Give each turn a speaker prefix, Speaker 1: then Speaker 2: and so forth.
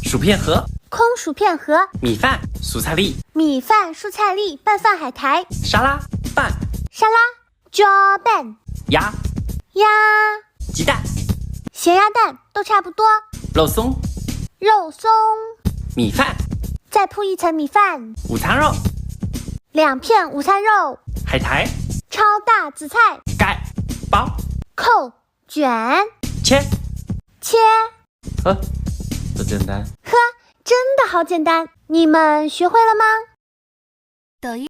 Speaker 1: 薯片盒，
Speaker 2: 空薯片盒，
Speaker 1: 米饭，蔬菜粒，
Speaker 2: 米饭、蔬菜粒，拌饭海苔，
Speaker 1: 沙拉，拌，
Speaker 2: 沙拉，椒拌，
Speaker 1: 鸭，
Speaker 2: 鸭，
Speaker 1: 鸡蛋，
Speaker 2: 咸鸭蛋都差不多，
Speaker 1: 肉松，
Speaker 2: 肉松，
Speaker 1: 米饭，
Speaker 2: 再铺一层米饭，
Speaker 1: 午餐肉，
Speaker 2: 2片午餐肉，
Speaker 1: 海苔，
Speaker 2: 超大紫菜，
Speaker 1: 盖，包，
Speaker 2: 扣，卷，
Speaker 1: 切，
Speaker 2: 切，
Speaker 1: 多简单。
Speaker 2: 呵，真的好简单，你们学会了吗？
Speaker 3: 抖音。